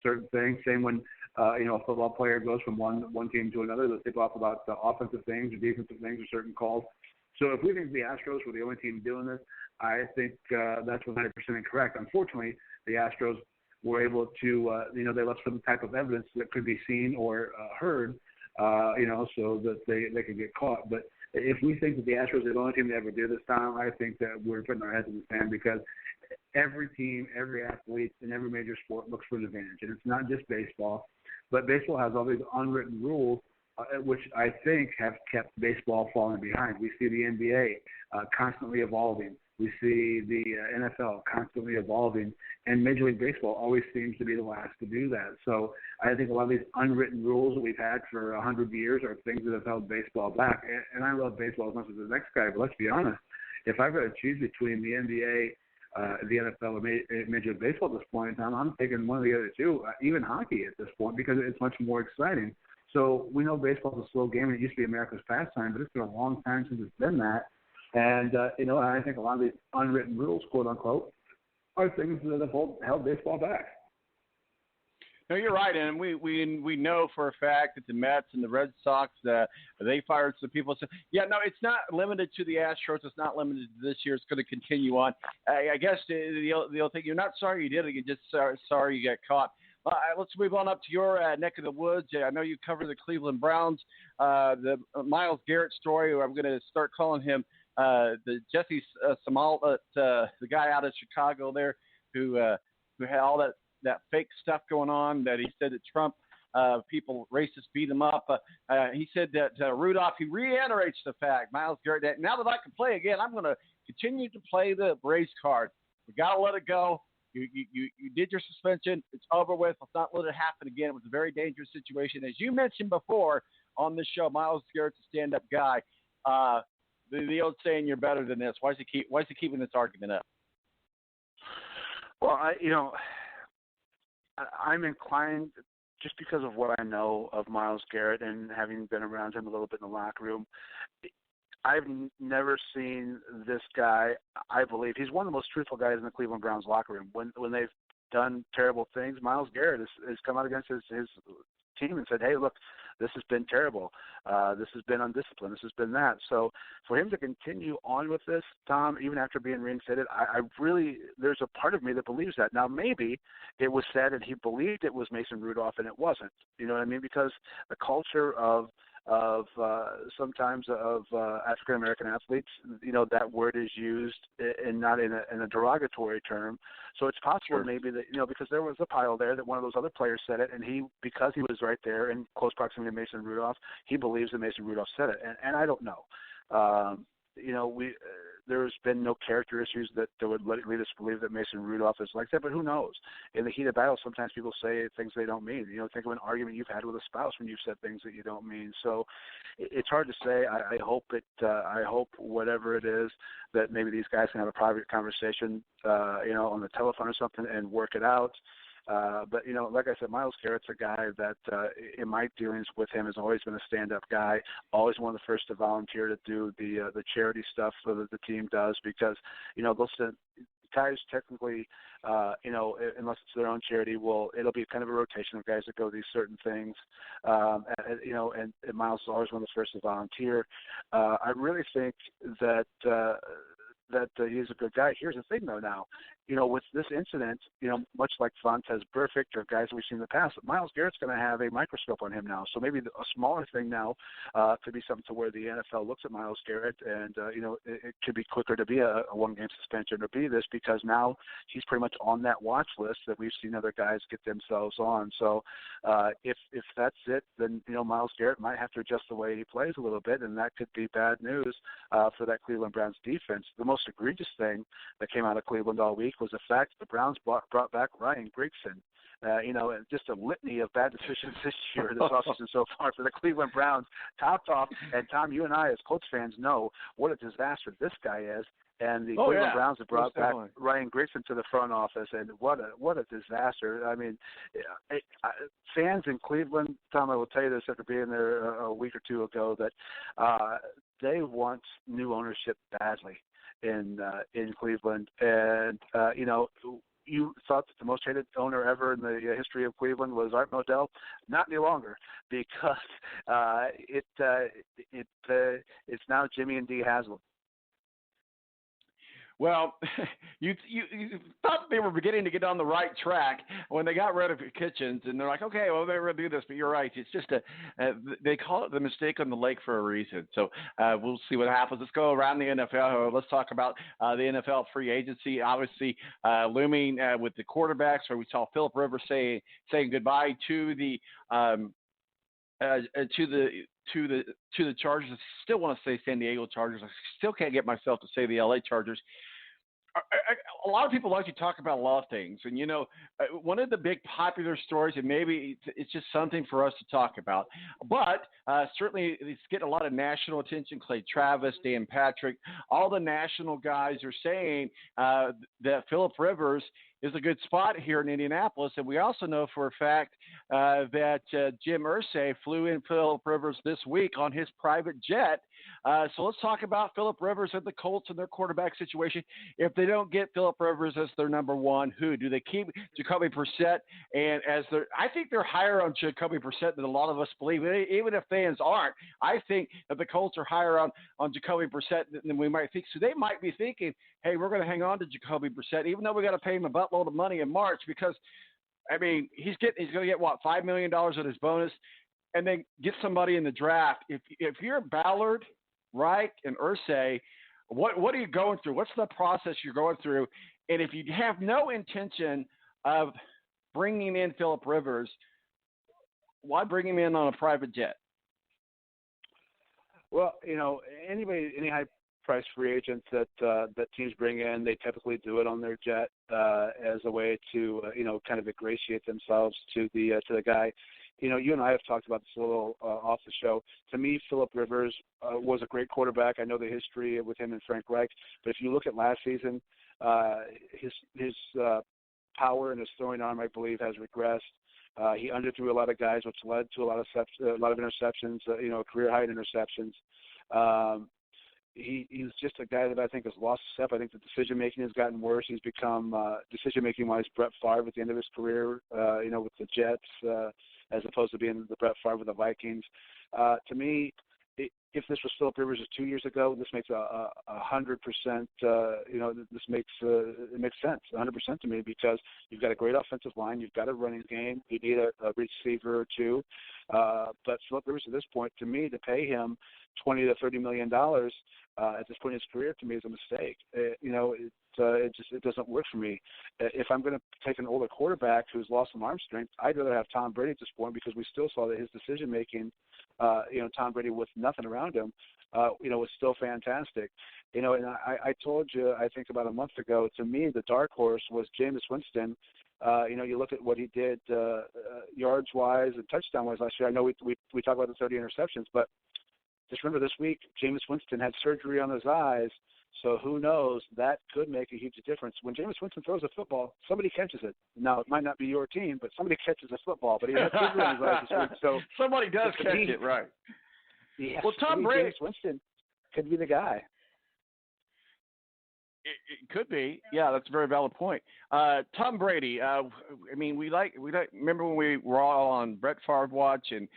certain things. Same when a football player goes from one team to another, they'll tip off about the offensive things or defensive things or certain calls. So if we think the Astros were the only team doing this, I think that's 100% incorrect. Unfortunately, the Astros were able to, they left some type of evidence that could be seen or heard, so that they could get caught. But if we think that the Astros are the only team to ever do this, Tom, I think that we're putting our heads in the sand, because every team, every athlete in every major sport looks for an advantage. And it's not just baseball, but baseball has all these unwritten rules, which I think have kept baseball falling behind. We see the NBA constantly evolving. We see the NFL constantly evolving, and Major League Baseball always seems to be the last to do that. So I think a lot of these unwritten rules that we've had for 100 years are things that have held baseball back. And I love baseball as much as the next guy, but let's be honest, if I've got to choose between the NBA, the NFL, or Major League Baseball at this point in time, I'm taking one of the other two, even hockey at this point, because it's much more exciting. So we know baseball is a slow game, and it used to be America's pastime, but it's been a long time since it's been that. And, I think a lot of these unwritten rules, quote unquote, are things that have held baseball back. No, you're right, and we know for a fact that the Mets and the Red Sox, they fired some people. So, yeah, no, it's not limited to the Astros. It's not limited to this year. It's going to continue on. I guess the thing, you're not sorry you did it. You're just sorry you got caught. Let's move on up to your neck of the woods. I know you cover the Cleveland Browns. The Myles Garrett story, I'm going to start calling him the Jesse Smollett, the guy out of Chicago there who had all that fake stuff going on, that he said that Trump people, racists, beat him up. He said that Rudolph, he reiterates the fact, Myles Garrett, that now that I can play again, I'm going to continue to play the race card. We got to let it go. You did your suspension. It's over with. Let's not let it happen again. It was a very dangerous situation. As you mentioned before on this show, Myles Garrett's a stand-up guy. The old saying, "You're better than this." Why is he keeping this argument up? Well, I'm inclined, just because of what I know of Myles Garrett and having been around him a little bit in the locker room. I've never seen this guy. I believe he's one of the most truthful guys in the Cleveland Browns locker room. When they've done terrible things, Myles Garrett has come out against his team and said, "Hey, look, this has been terrible. This has been undisciplined. This has been that." So for him to continue on with this, Tom, even after being reinstated, I really, there's a part of me that believes that. Now, maybe it was said and he believed it was Mason Rudolph and it wasn't. You know what I mean? Because the culture of sometimes of African American athletes, that word is used and not in a derogatory term. So it's possible maybe that because there was a pile there that one of those other players said it, and because he was right there in close proximity to Mason Rudolph, he believes that Mason Rudolph said it, and I don't know. There's been no character issues that would lead us to believe that Mason Rudolph is like that, but who knows? In the heat of battle, sometimes people say things they don't mean. Think of an argument you've had with a spouse when you've said things that you don't mean. So it's hard to say. I hope whatever it is, that maybe these guys can have a private conversation, on the telephone or something and work it out. But, like I said, Myles Garrett's a guy that in my dealings with him has always been a stand-up guy, always one of the first to volunteer to do the charity stuff that the team does, because, those guys technically, unless it's their own charity, it'll be kind of a rotation of guys that go these certain things, and Myles is always one of the first to volunteer. I really think that he's a good guy. Here's the thing, though, now, with this incident, much like Vontaze Burfict or guys we've seen in the past, Myles Garrett's going to have a microscope on him now. So maybe a smaller thing now could be something to where the NFL looks at Myles Garrett and, it could be quicker to be a one-game suspension or be this, because now he's pretty much on that watch list that we've seen other guys get themselves on. So if that's it, then, Myles Garrett might have to adjust the way he plays a little bit, and that could be bad news for that Cleveland Browns defense. The most egregious thing that came out of Cleveland all week was the fact that the Browns brought back Ryan Grigson. And just a litany of bad decisions this year, this offseason so far for the Cleveland Browns. Topped off, and Tom, you and I as Colts fans know what a disaster this guy is. And the Cleveland Browns have brought back Ryan Grigson to the front office, and what a disaster. I mean, fans in Cleveland, Tom, I will tell you this after being there a week or two ago, that they want new ownership badly in Cleveland, and you thought that the most hated owner ever in the history of Cleveland was Art Modell. Not any longer, because it's now Jimmy and Dee Haslam. Well, you thought they were beginning to get on the right track when they got rid of Kitchens, and they're like, okay, well, they're going to do this, but you're right. It's just they call it the mistake on the lake for a reason. So we'll see what happens. Let's go around the NFL. Let's talk about the NFL free agency, obviously looming with the quarterbacks, where we saw Phillip Rivers saying goodbye to the Chargers. I still want to say San Diego Chargers. I still can't get myself to say the LA Chargers. A lot of people like to talk about a lot of things. And, one of the big popular stories, and maybe it's just something for us to talk about, but certainly it's getting a lot of national attention. Clay Travis, Dan Patrick, all the national guys are saying that Phillip Rivers is a good spot here in Indianapolis. And we also know for a fact that Jim Irsay flew in Phillip Rivers this week on his private jet. So let's talk about Phillip Rivers and the Colts and their quarterback situation. If they don't get Phillip Rivers as their number one, who do they keep? Jacoby Brissett, and I think they're higher on Jacoby Brissett than a lot of us believe. Even if fans aren't, I think that the Colts are higher on Jacoby Brissett than we might think. So they might be thinking, hey, we're going to hang on to Jacoby Brissett, even though we got to pay him a buttload of money in March, because he's going to get what, $5 million on his bonus, and then get somebody in the draft. If you're Ballard, Reich, and Irsay, what are you going through? What's the process you're going through? And if you have no intention of bringing in Phillip Rivers, why bring him in on a private jet? Well, any high-priced free agents that teams bring in, they typically do it on their jet as a way to kind of ingratiate themselves to the guy. You and I have talked about this a little off the show. To me, Phillip Rivers was a great quarterback. I know the history with him and Frank Reich, but if you look at last season, his power and his throwing arm, I believe, has regressed. He underthrew a lot of guys, which led to a lot of interceptions. Career high in interceptions. He's just a guy that I think has lost a step. I think the decision making has gotten worse. He's become decision making wise Brett Favre at the end of his career. With the Jets, as opposed to being the Brett Favre with the Vikings. To me, if this was Phillip Rivers 2 years ago, this makes 100%. This makes it makes sense 100% to me, because you've got a great offensive line, you've got a running game, you need a receiver or two. But Phillip Rivers at this point, to me, to pay him $20 to $30 million at this point in his career, to me, is a mistake. It doesn't work for me. If I'm going to take an older quarterback who's lost some arm strength, I'd rather have Tom Brady at this point, because we still saw that his decision making, Tom Brady with nothing around him, was still fantastic. And I told you, I think about a month ago, to me, the dark horse was Jameis Winston. You look at what he did yards-wise and touchdown-wise last year. I know we talk about the 30 interceptions, but just remember this week, Jameis Winston had surgery on his eyes, so who knows, that could make a huge difference. When Jameis Winston throws a football, somebody catches it. Now, it might not be your team, but somebody catches a football, but he had surgery on his eyes this week. So somebody does catch it, right. Yes, well, Tom Brady, Jameis Winston could be the guy. It could be. Yeah, that's a very valid point. Tom Brady, we like remember when we were all on Brett Favre watch and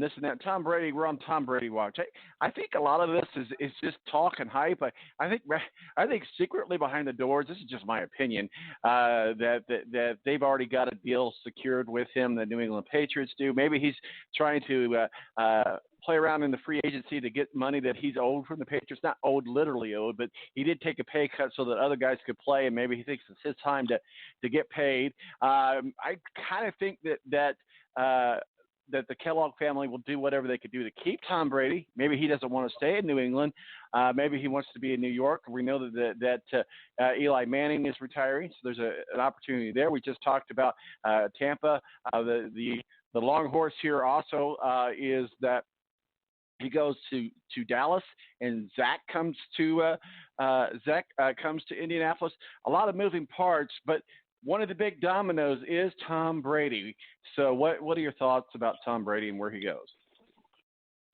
this and that. Tom Brady, we're on Tom Brady watch. I think a lot of this is just talk and hype. I think secretly behind the doors, this is just my opinion, that they've already got a deal secured with him, the New England Patriots do. Maybe he's trying to play around in the free agency to get money that he's owed from the Patriots. Not owed, literally owed, but he did take a pay cut so that other guys could play, and maybe he thinks it's his time to get paid. I kind of think that the Kellogg family will do whatever they could do to keep Tom Brady. Maybe he doesn't want to stay in New England. Maybe he wants to be in New York. We know that Eli Manning is retiring, so there's an opportunity there. We just talked about Tampa. The long horse here also is that he goes to Dallas, and Zach comes to Indianapolis. A lot of moving parts, but one of the big dominoes is Tom Brady. So what are your thoughts about Tom Brady and where he goes?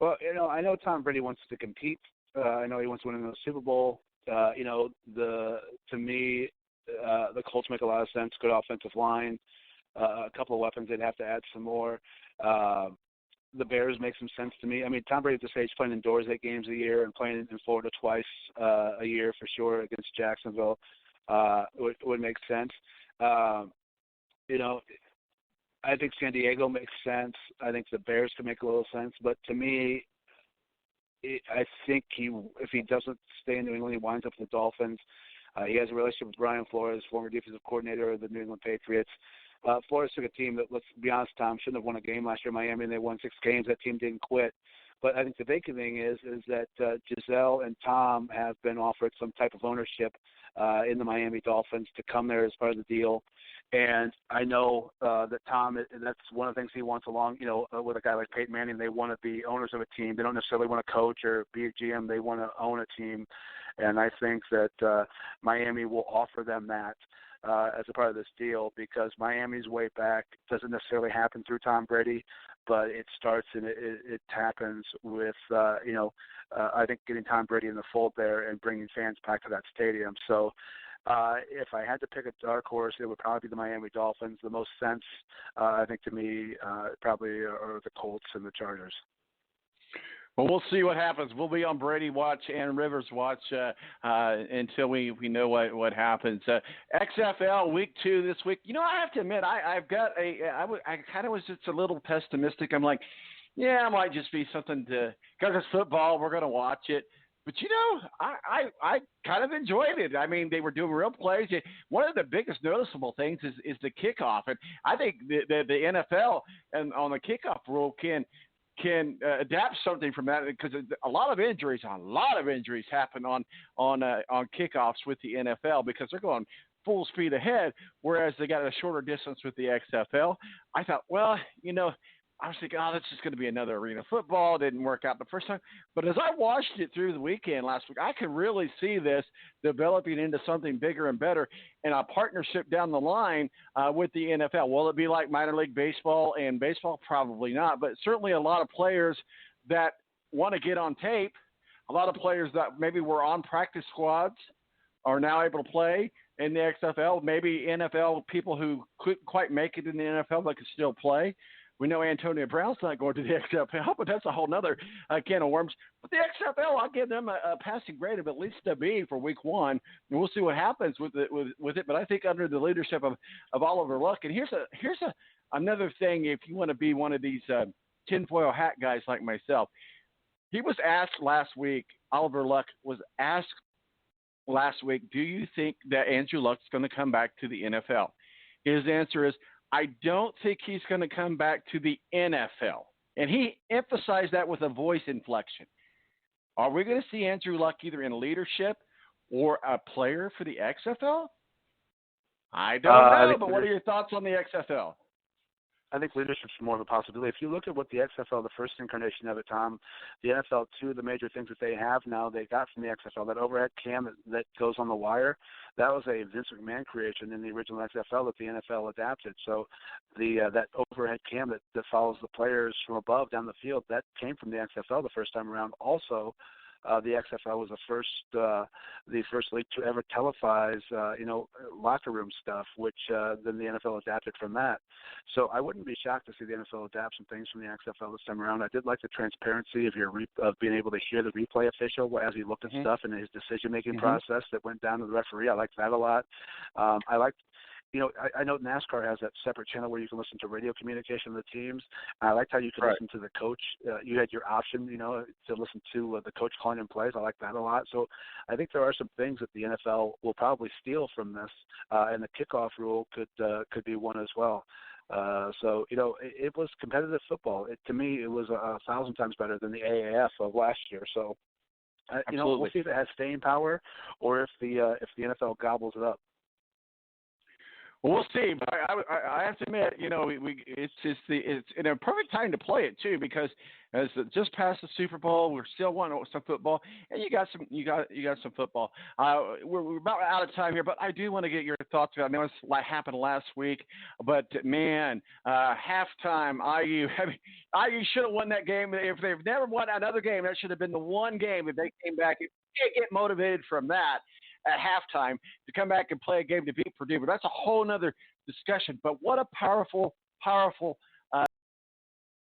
Well, I know Tom Brady wants to compete. I know he wants to win the Super Bowl. To me, The Colts make a lot of sense. Good offensive line, a couple of weapons. They'd have to add some more. The Bears make some sense to me. I mean, Tom Brady at this age playing indoors 8 games a year and playing in Florida twice a year for sure against Jacksonville would make sense. You know, I think San Diego makes sense. I think the Bears could make a little sense. But to me, I think if he doesn't stay in New England, he winds up with the Dolphins. He has a relationship with Brian Flores, former defensive coordinator of the New England Patriots. Flores took a team that, let's be honest, Tom, shouldn't have won a game last year in Miami, and they won 6 games. That team didn't quit. But I think the big thing is that Giselle and Tom have been offered some type of ownership in the Miami Dolphins to come there as part of the deal. And I know that Tom, that's one of the things he wants along, with a guy like Peyton Manning. They want to be owners of a team. They don't necessarily want to coach or be a GM. They want to own a team. And I think that Miami will offer them that as a part of this deal, because Miami's way back doesn't necessarily happen through Tom Brady, but it starts and it happens with, I think getting Tom Brady in the fold there and bringing fans back to that stadium. So if I had to pick a dark horse, it would probably be the Miami Dolphins. The most sense, I think, to me, probably are the Colts and the Chargers. Well, we'll see what happens. We'll be on Brady watch and Rivers watch until we know what happens. XFL Week 2 this week. I have to admit, I kind of was just a little pessimistic. I'm like, yeah, it might just be something because it's football. We're going to watch it. But, I kind of enjoyed it. I mean, they were doing real plays. One of the biggest noticeable things is the kickoff. And I think the NFL and on the kickoff rule can adapt something from that, because a lot of injuries happen on kickoffs with the NFL because they're going full speed ahead, whereas they got a shorter distance with the XFL. I thought, I was thinking, that's just going to be another arena football. It didn't work out the first time. But as I watched it through the weekend last week, I could really see this developing into something bigger and better and a partnership down the line with the NFL. Will it be like minor league baseball and baseball? Probably not. But certainly a lot of players that want to get on tape, a lot of players that maybe were on practice squads are now able to play in the XFL. Maybe NFL people who couldn't quite make it in the NFL but could still play. We know Antonio Brown's not going to the XFL, but that's a whole other can of worms. But the XFL, I'll give them a passing grade of at least a B for Week 1, and we'll see what happens with it. But I think under the leadership of Oliver Luck, and here's another thing, if you want to be one of these tinfoil hat guys like myself, he was asked last week. Oliver Luck was asked last week, do you think that Andrew Luck's going to come back to the NFL? His answer is, I don't think he's going to come back to the NFL. And he emphasized that with a voice inflection. Are we going to see Andrew Luck either in leadership or a player for the XFL? I don't know, but what are your thoughts on the XFL? I think leadership's more of a possibility. If you look at what the XFL, the first incarnation of it, Tom, the NFL, two of the major things that they have now, they got from the XFL, that overhead cam that goes on the wire, that was a Vince McMahon creation in the original XFL that the NFL adapted. So that overhead cam that follows the players from above down the field, that came from the XFL the first time around. Also, the XFL was the first league to ever televise, locker room stuff, which then the NFL adapted from that. So I wouldn't be shocked to see the NFL adapt some things from the XFL this time around. I did like the transparency of being able to hear the replay official as he looked at stuff and his decision-making process that went down to the referee. I liked that a lot. I know NASCAR has that separate channel where you can listen to radio communication of the teams. I liked how you could listen to the coach. You had your option, to listen to the coach calling in plays. I like that a lot. So I think there are some things that the NFL will probably steal from this, and the kickoff rule could be one as well. It was competitive football. To me, it was 1,000 times better than the AAF of last year. So, we'll see if it has staying power or if the NFL gobbles it up. Well, we'll see, but I have to admit, it's in a perfect time to play it too, because as just past the Super Bowl, we're still wanting some football, and you got some football. We're about out of time here, but I do want to get your thoughts. I know it's what happened last week, but man, halftime, IU should have won that game. If they've never won another game, that should have been the one game if they came back. You can't get motivated from that. at halftime to come back and play a game to beat Purdue. But that's a whole other discussion. But what a powerful